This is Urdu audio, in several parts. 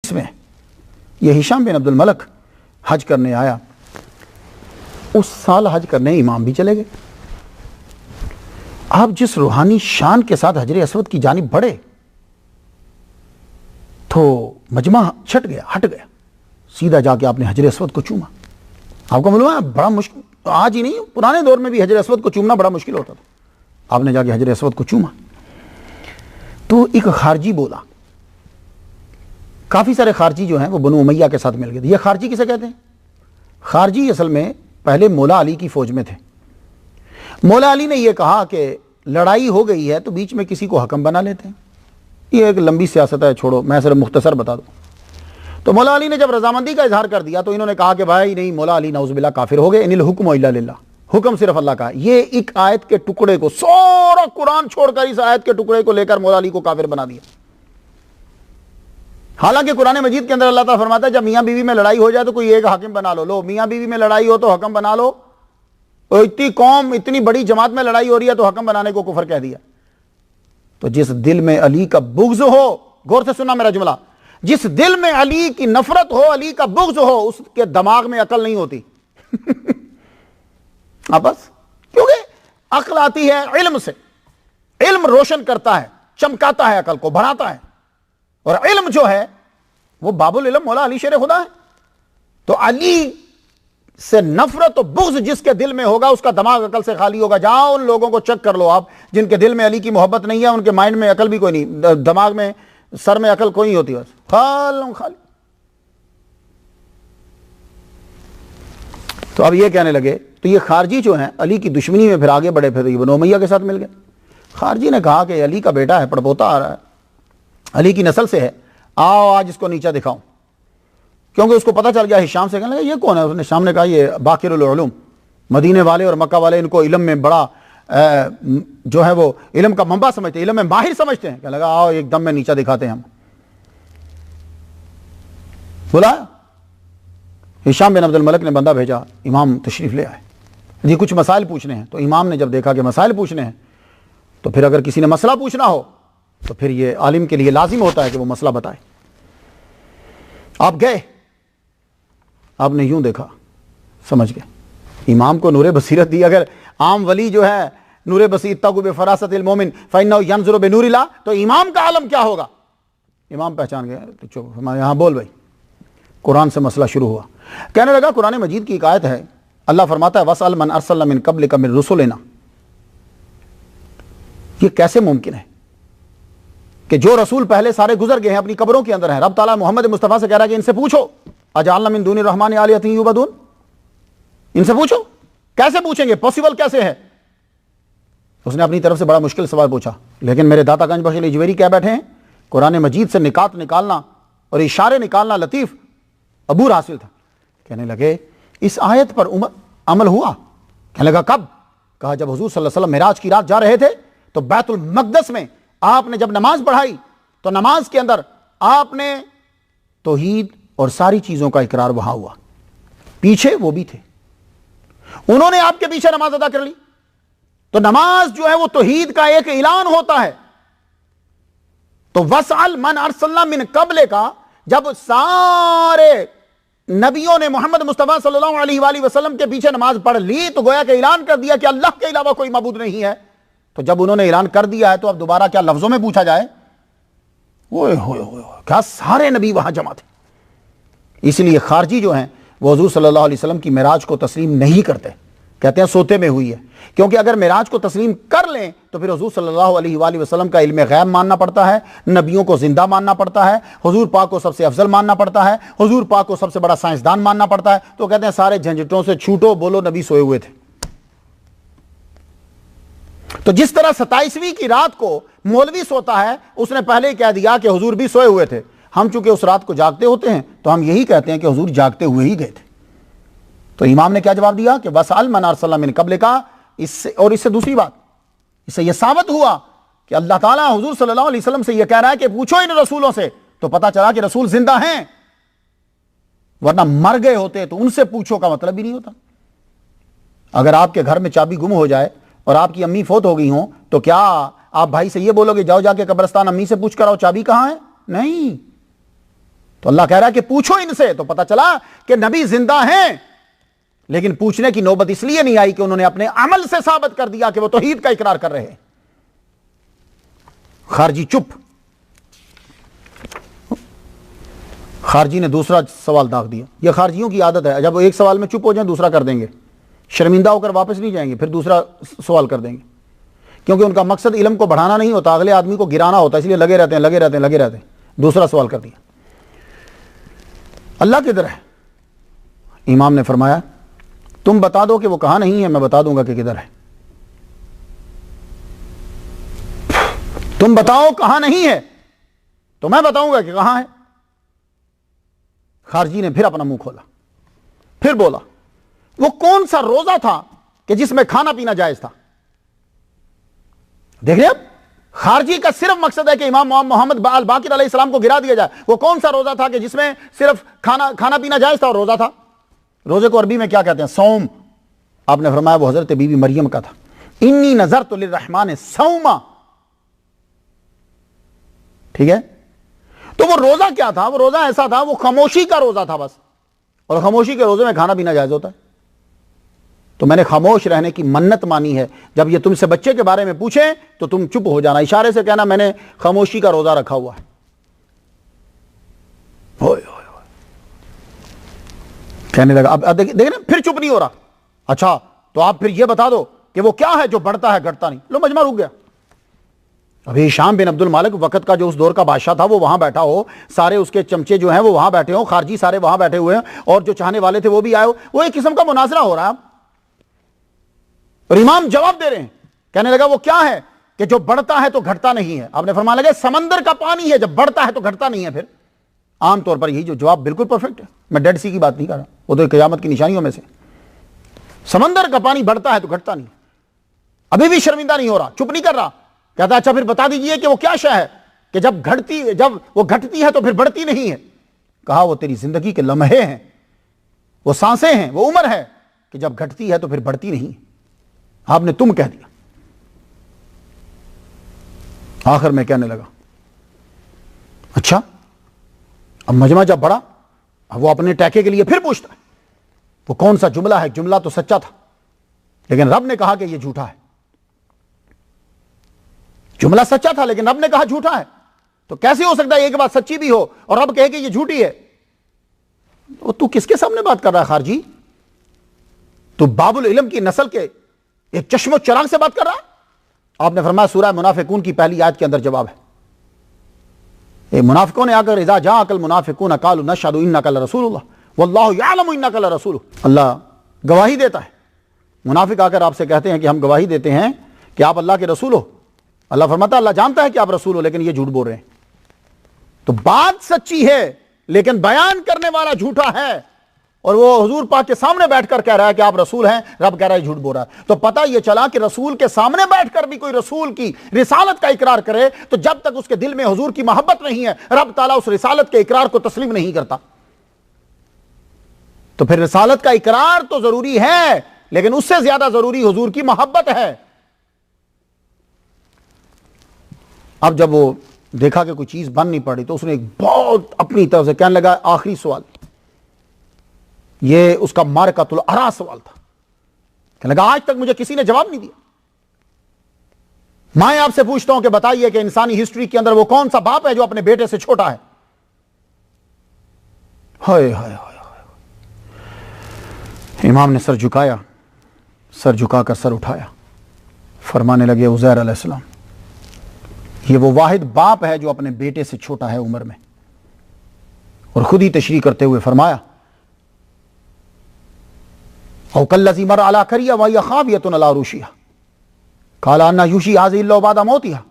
حدیث میں یہ ہشام بن عبد الملک حج کرنے آیا، اس سال حج کرنے امام بھی چلے گئے. آپ جس روحانی شان کے ساتھ حجر اسود کی جانب بڑھے تو مجمع چھٹ گیا، ہٹ گیا، سیدھا جا کے آپ نے حجر اسود کو چوما. آپ کو معلوم ہے بڑا مشکل، آج ہی نہیں پرانے دور میں بھی حجر اسود کو چومنا بڑا مشکل ہوتا تھا. آپ نے جا کے حجر اسود کو چوما تو ایک خارجی بولا. کافی سارے خارجی جو ہیں وہ بنو امیہ کے ساتھ مل گئے تھے. یہ خارجی کسے کہتے ہیں؟ خارجی اصل میں پہلے مولا علی کی فوج میں تھے. مولا علی نے یہ کہا کہ لڑائی ہو گئی ہے تو بیچ میں کسی کو حکم بنا لیتے ہیں. یہ ایک لمبی سیاست ہے، چھوڑو میں صرف مختصر بتا دوں. تو مولا علی نے جب رضامندی کا اظہار کر دیا تو انہوں نے کہا کہ بھائی نہیں، مولا علی نعوذ باللہ کافر ہو گئے، ان الحکم الا للہ، حکم صرف اللہ کا. یہ ایک آیت کے ٹکڑے کو، سورا قرآن چھوڑ کر اس آیت کے ٹکڑے کو لے کر مولا علی کو کافر بنا دیا. حالانکہ قرآن مجید کے اندر اللہ تعالیٰ فرماتا ہے جب میاں بیوی میں لڑائی ہو جائے تو کوئی ایک حاکم بنا لو. میاں بیوی میں لڑائی ہو تو حکم بنا لو. اور اتنی قوم، اتنی بڑی جماعت میں لڑائی ہو رہی ہے تو حکم بنانے کو کفر کہہ دیا. تو جس دل میں علی کا بغض ہو، غور سے سننا میرا جملہ، جس دل میں علی کی نفرت ہو، علی کا بغض ہو، اس کے دماغ میں عقل نہیں ہوتی. بس کیونکہ عقل آتی ہے علم سے. علم روشن کرتا ہے، چمکاتا ہے، عقل کو بڑھاتا ہے. اور علم جو ہے وہ باب العلم مولا علی شیر خدا ہے. تو علی سے نفرت و بغض جس کے دل میں ہوگا اس کا دماغ عقل سے خالی ہوگا. جاؤ ان لوگوں کو چیک کر لو آپ جن کے دل میں علی کی محبت نہیں ہے، ان کے مائنڈ میں عقل بھی کوئی نہیں، دماغ میں، سر میں عقل کوئی نہیں ہوتی، بس خالی. تو اب یہ کہنے لگے، تو یہ خارجی جو ہیں علی کی دشمنی میں پھر آگے بڑھے، پھر یہ بنو امیہ کے ساتھ مل گئے. خارجی نے کہا کہ علی کا بیٹا ہے، پڑپوتا آ رہا ہے، علی کی نسل سے ہے، آؤ آج اس کو نیچا دکھاؤں. کیونکہ اس کو پتہ چل گیا ہشام سے، کہنے لگا یہ کون ہے؟ اس نے شام نے کہا یہ باقر العلوم، مدینے والے اور مکہ والے ان کو علم میں بڑا جو ہے وہ علم کا منبع سمجھتے ہیں، علم میں ماہر سمجھتے ہیں. کہنے لگا آؤ ایک دم میں نیچا دکھاتے ہیں ہم. بلایا، ہشام بن عبد الملک نے بندہ بھیجا، امام تشریف لے آئے جی کچھ مسائل پوچھنے ہیں. تو امام نے جب دیکھا کہ مسائل پوچھنے ہیں تو پھر اگر کسی نے مسئلہ پوچھنا ہو تو پھر یہ عالم کے لیے لازم ہوتا ہے کہ وہ مسئلہ بتائے. آپ گئے، آپ نے یوں دیکھا، سمجھ گئے. امام کو نور بصیرت دی. اگر عام ولی جو ہے نور بصیرت تگو بفراست المومن فإنه ينظر بنور اللہ، تو امام کا عالم کیا ہوگا؟ امام پہچان گئے. تو چپ، ہمارے یہاں بول بھائی. قرآن سے مسئلہ شروع ہوا. کہنے لگا قرآن مجید کی ایک آیت ہے، اللہ فرماتا ہے وَاسْأَلْ مَنْ أَرْسَلْنَا مِنْ قَبْلِكَ مِنْ رُسُلِنَا. یہ کیسے ممکن ہے کہ جو رسول پہلے سارے گزر گئے ہیں اپنی قبروں کے اندر ہیں، رب تعالیٰ محمد مصطفیٰ سے کہہ رہا ہے کہ ان سے پوچھو اجعلنا من دون الرحمن آلہۃ یعبدون، ان سے پوچھو. کیسے پوچھیں گے؟ پاسبل کیسے ہے؟ اس نے اپنی طرف سے بڑا مشکل سوال پوچھا. لیکن میرے داتا گنج بخش علی جویری کیا بیٹھے ہیں، قرآن مجید سے نکات نکالنا اور اشارے نکالنا لطیف عبور حاصل تھا. کہنے لگے اس آیت پر عمل ہوا؟ کہنے لگا کب؟ کہا جب حضور صلی اللہ علیہ وسلم معراج کی رات جا رہے تھے تو بیت المقدس میں آپ نے جب نماز پڑھائی تو نماز کے اندر آپ نے توحید اور ساری چیزوں کا اقرار وہاں ہوا. پیچھے وہ بھی تھے، انہوں نے آپ کے پیچھے نماز ادا کر لی. تو نماز جو ہے وہ توحید کا ایک اعلان ہوتا ہے. تو وَاسْأَلْ مَنْ أَرْسَلْنَا مِنْ قَبْلِكَ، جب سارے نبیوں نے محمد مصطفیٰ صلی اللہ علیہ وآلہ وسلم کے پیچھے نماز پڑھ لی تو گویا کہ اعلان کر دیا کہ اللہ کے علاوہ کوئی معبود نہیں ہے. تو جب انہوں نے اعلان کر دیا ہے تو اب دوبارہ کیا لفظوں میں پوچھا جائے؟ کیا سارے نبی وہاں جمع تھے. اس لیے خارجی جو ہیں وہ حضور صلی اللہ علیہ وسلم کی معراج کو تسلیم نہیں کرتے، کہتے ہیں سوتے میں ہوئی ہے. کیونکہ اگر معراج کو تسلیم کر لیں تو پھر حضور صلی اللہ علیہ وآلہ وسلم کا علم غیب ماننا پڑتا ہے، نبیوں کو زندہ ماننا پڑتا ہے، حضور پاک کو سب سے افضل ماننا پڑتا ہے، حضور پاک کو سب سے بڑا سائنسدان ماننا پڑتا ہے. تو کہتے ہیں سارے جھنجھٹوں سے چھوٹو، بولو نبی سوئے ہوئے تھے. تو جس طرح 27ویں کی رات کو مولوی سوتا ہے، اس نے پہلے ہی کہہ دیا کہ حضور بھی سوئے ہوئے تھے. ہم چونکہ اس رات کو جاگتے ہوتے ہیں تو ہم یہی کہتے ہیں کہ حضور جاگتے ہوئے ہی گئے تھے. تو امام نے کیا جواب دیا کہ وَاسْأَلْ مَنْ أَرْسَلْنَا مِنْ قَبْلِكَ. اس سے دوسری بات، اس سے یہ ثابت ہوا کہ اللہ تعالیٰ حضور صلی اللہ علیہ وسلم سے یہ کہہ رہا ہے کہ پوچھو ان رسولوں سے. تو پتہ چلا کہ رسول زندہ ہیں، ورنہ مر گئے ہوتے تو ان سے پوچھو کا مطلب بھی نہیں ہوتا. اگر آپ کے گھر میں چابی گم ہو جائے اور آپ کی امی فوت ہو گئی ہوں تو کیا آپ بھائی سے یہ بولو گے جاؤ جا کے قبرستان امی سے پوچھ کر آؤ چابی کہاں ہے؟ نہیں. تو اللہ کہہ رہا ہے کہ پوچھو ان سے. تو پتہ چلا کہ نبی زندہ ہیں, لیکن پوچھنے کی نوبت اس لیے نہیں آئی کہ انہوں نے اپنے عمل سے ثابت کر دیا کہ وہ توحید کا اقرار کر رہے ہیں. خارجی چپ. خارجی نے دوسرا سوال داغ دیا. یہ خارجیوں کی عادت ہے, جب وہ ایک سوال میں چپ ہو جائیں دوسرا کر دیں گے, شرمندہ ہو کر واپس نہیں جائیں گے, پھر دوسرا سوال کر دیں گے, کیونکہ ان کا مقصد علم کو بڑھانا نہیں ہوتا, اگلے آدمی کو گرانا ہوتا, اس لیے لگے رہتے ہیں. دوسرا سوال کر دیا. اللہ کدھر ہے؟ امام نے فرمایا تم بتا دو کہ وہ کہاں نہیں ہے, میں بتا دوں گا کہ کدھر ہے. تم بتاؤ کہاں نہیں ہے تو میں بتاؤں گا کہ کہاں ہے. خارجی نے پھر اپنا منہ کھولا, پھر بولا وہ کون سا روزہ تھا کہ جس میں کھانا پینا جائز تھا. دیکھ لیں, اب خارجی کا صرف مقصد ہے کہ امام محمد باقر علیہ السلام کو گرا دیا جائے. وہ کون سا روزہ تھا کہ جس میں صرف کھانا پینا جائز تھا اور روزہ تھا؟ روزے کو عربی میں کیا کہتے ہیں؟ صوم. آپ نے فرمایا وہ حضرت بی بی مریم کا تھا. انی نذرت للرحمن صوما. ٹھیک ہے, تو وہ روزہ کیا تھا؟ وہ روزہ ایسا تھا, وہ خاموشی کا روزہ تھا بس, اور خاموشی کے روزے میں کھانا پینا جائز ہوتا ہے. تو میں نے خاموش رہنے کی منت مانی ہے. جب یہ تم سے بچے کے بارے میں پوچھیں تو تم چپ ہو جانا, اشارے سے کہنا میں نے خاموشی کا روزہ رکھا ہوا ہے. کہنے لگا, اب دیکھیں نا پھر چپ نہیں ہو رہا. اچھا تو آپ پھر یہ بتا دو کہ وہ کیا ہے جو بڑھتا ہے گھٹتا نہیں. لو مجمع رک گیا. ابھی ہشام بن عبد المالک وقت کا جو اس دور کا بادشاہ تھا وہ وہاں بیٹھا ہو, سارے اس کے چمچے جو ہیں وہ وہاں بیٹھے ہوں, خارجی سارے وہاں بیٹھے ہوئے ہیں, اور جو چاہنے والے تھے وہ بھی آئے ہو. وہ ایک قسم کا مناظرہ ہو رہا ہے, اور امام جواب دے رہے ہیں. کہنے لگا وہ کیا ہے کہ جو بڑھتا ہے تو گھٹتا نہیں ہے. آپ نے فرمایا لگا سمندر کا پانی ہے, جب بڑھتا ہے تو گھٹتا نہیں ہے. پھر عام طور پر یہی جو جواب بالکل پرفیکٹ ہے, میں ڈیڈ سی کی بات نہیں کر رہا, وہ تو قیامت کی نشانیوں میں سے. سمندر کا پانی بڑھتا ہے تو گھٹتا نہیں. ابھی بھی شرمندہ نہیں ہو رہا, چپ نہیں کر رہا. کہتا اچھا پھر بتا دیجئے کہ وہ کیا شے ہے کہ جب وہ گھٹتی ہے تو پھر بڑھتی نہیں ہے. کہا وہ تیری زندگی کے لمحے ہیں, وہ سانسیں ہیں, وہ عمر ہے کہ جب گھٹتی ہے تو پھر بڑھتی نہیں. آپ نے تم کہہ دیا. آخر میں کہنے لگا اچھا, اب مجمع جب بڑھا, اب وہ اپنے ٹیکے کے لیے پھر پوچھتا ہے وہ کون سا جملہ ہے. جملہ تو سچا تھا لیکن رب نے کہا کہ یہ جھوٹا ہے. جملہ سچا تھا لیکن رب نے کہا جھوٹا ہے. تو کیسے ہو سکتا ہے ایک بات سچی بھی ہو اور رب کہے کہ یہ جھوٹی ہے؟ تو کس کے سامنے بات کر رہا ہے خارجی؟ تو باب العلم کی نسل کے ایک چشم و چراغ سے بات کر رہا ہے. آپ نے فرمایا سورہ منافقون کی پہلی آیت کے اندر جواب ہے. منافقوں نے آ کر اذا جاءک المنافقون قالوا نشهد انک لرسول اللہ واللہ یعلم انک لرسول. اللہ گواہی دیتا ہے. منافق آ کر آپ سے کہتے ہیں کہ ہم گواہی دیتے ہیں کہ آپ اللہ کے رسول ہو. اللہ فرماتا ہے اللہ جانتا ہے کہ آپ رسول ہو, لیکن یہ جھوٹ بول رہے ہیں. تو بات سچی ہے لیکن بیان کرنے والا جھوٹا ہے, اور وہ حضور پاک کے سامنے بیٹھ کر کہہ رہا ہے کہ آپ رسول ہیں, رب کہہ رہا ہے جھوٹ بول رہا ہے. تو پتہ یہ چلا کہ رسول کے سامنے بیٹھ کر بھی کوئی رسول کی رسالت کا اقرار کرے تو جب تک اس کے دل میں حضور کی محبت نہیں ہے رب تعالیٰ اس رسالت کے اقرار کو تسلیم نہیں کرتا. تو پھر رسالت کا اقرار تو ضروری ہے لیکن اس سے زیادہ ضروری حضور کی محبت ہے. اب جب وہ دیکھا کہ کوئی چیز بن نہیں پڑی تو اس نے ایک بہت اپنی طرف سے کہنے لگا آخری سوال, یہ اس کا مارکۃ الارا سوال تھا. کہنے لگا آج تک مجھے کسی نے جواب نہیں دیا. میں آپ سے پوچھتا ہوں کہ بتائیے کہ انسانی ہسٹری کے اندر وہ کون سا باپ ہے جو اپنے بیٹے سے چھوٹا ہے؟ ہائے ہائے ہائے. امام نے سر جھکایا, سر جھکا کر سر اٹھایا, فرمانے لگے عزیر علیہ السلام یہ وہ واحد باپ ہے جو اپنے بیٹے سے چھوٹا ہے عمر میں. اور خود ہی تشریح کرتے ہوئے فرمایا او کالذی مر علی قریہ وہی خاویۃ علی عروشہا قال انا یحیی ہذہ اللہ بعد موتہا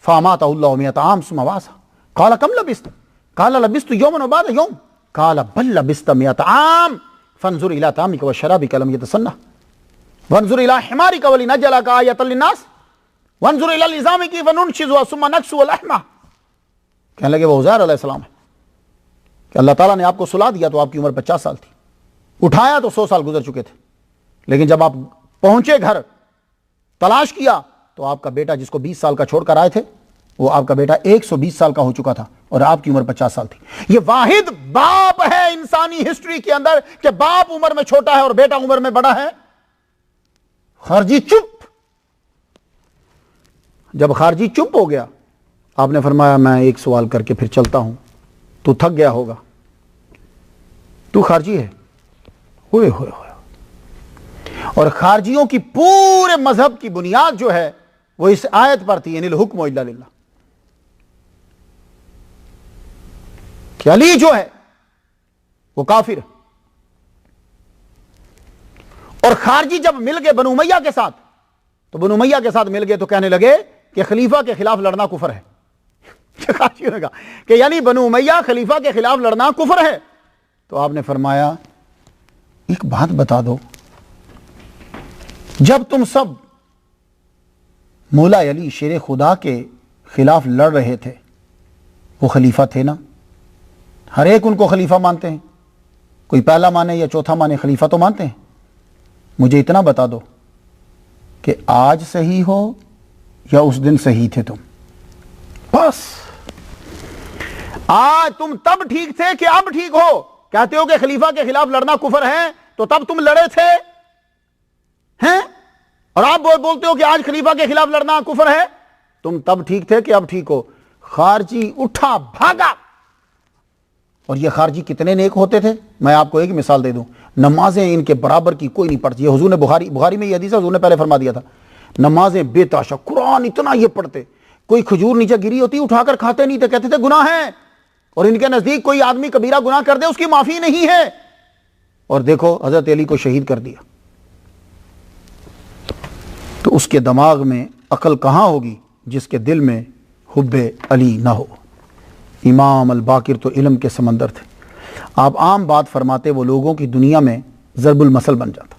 فاماتہ اللہ مئۃ عام ثم بعثہ قال کم لبثت قال لبثت یوما وبعض یوم قال بل لبثت مئۃ عام فانظر الی طعامک وشرابک لم یتسنہ وانظر الی حمارک ولنجعلک آیۃ للناس وانظر الی العظام کیف ننشزها ثم نکسوها لحما. کہنے لگے وہ عزیر علیہ السلام ہے کہ اللہ تعالیٰ نے آپ کو سلا دیا تو آپ کی عمر 50 سال تھی, اٹھایا تو 100 سال گزر چکے تھے, لیکن جب آپ پہنچے گھر تلاش کیا تو آپ کا بیٹا جس کو 20 سال کا چھوڑ کر آئے تھے وہ آپ کا بیٹا 120 سال کا ہو چکا تھا اور آپ کی عمر 50 سال تھی۔ یہ واحد باپ ہے انسانی ہسٹری کے اندر کہ باپ عمر میں چھوٹا ہے اور بیٹا عمر میں بڑا ہے۔ خارجی چپ۔ جب خارجی چپ ہو گیا، آپ نے فرمایا میں ایک سوال کر کے پھر چلتا ہوں، تو تھک گیا ہوگا، تو خارجی ہے۔ ہوئے ہوئے ہوئے۔ اور خارجیوں کی پورے مذہب کی بنیاد جو ہے وہ اس آیت پر تھی، یعنی الحکم الا للہ، کہ علی جو ہے وہ کافر ہے۔ اور خارجی جب مل گئے بنو امیہ کے ساتھ، تو بنو امیہ کے ساتھ مل گئے تو کہنے لگے کہ خلیفہ کے خلاف لڑنا کفر ہے۔ خارجیوں نے کہا کہ یعنی بنو امیہ خلیفہ کے خلاف لڑنا کفر ہے۔ تو آپ نے فرمایا ایک بات بتا دو، جب تم سب مولا علی شیر خدا کے خلاف لڑ رہے تھے، وہ خلیفہ تھے نا، ہر ایک ان کو خلیفہ مانتے ہیں، کوئی پہلا مانے یا چوتھا مانے، خلیفہ تو مانتے ہیں۔ مجھے اتنا بتا دو کہ آج صحیح ہو یا اس دن صحیح تھے تم، بس۔ آج تم تب ٹھیک تھے کہ اب ٹھیک ہو؟ کہتے ہو کہ خلیفہ کے خلاف لڑنا کفر ہے، تو تب تم لڑے تھے ہیں، اور آپ بولتے ہو کہ آج خلیفہ کے خلاف لڑنا کفر ہے؟ تم تب ٹھیک تھے کہ اب ٹھیک ہو؟ خارجی اٹھا بھاگا۔ اور یہ خارجی کتنے نیک ہوتے تھے، میں آپ کو ایک مثال دے دوں، نمازیں ان کے برابر کی کوئی نہیں پڑھتی۔ یہ حضور نے بخاری میں یہ حدیث ہے، حضور نے پہلے فرما دیا تھا، نمازیں بے تاشا، قرآن اتنا یہ پڑھتے، کوئی کھجور نیچے گری ہوتی اٹھا کر کھاتے نہیں تھے، کہتے تھے گناہ ہے، اور ان کے نزدیک کوئی آدمی کبیرہ گناہ کر دے اس کی معافی نہیں ہے۔ اور دیکھو حضرت علی کو شہید کر دیا، تو اس کے دماغ میں عقل کہاں ہوگی جس کے دل میں حب علی نہ ہو۔ امام الباقر تو علم کے سمندر تھے، آپ عام بات فرماتے وہ لوگوں کی دنیا میں ضرب المثل بن جاتا۔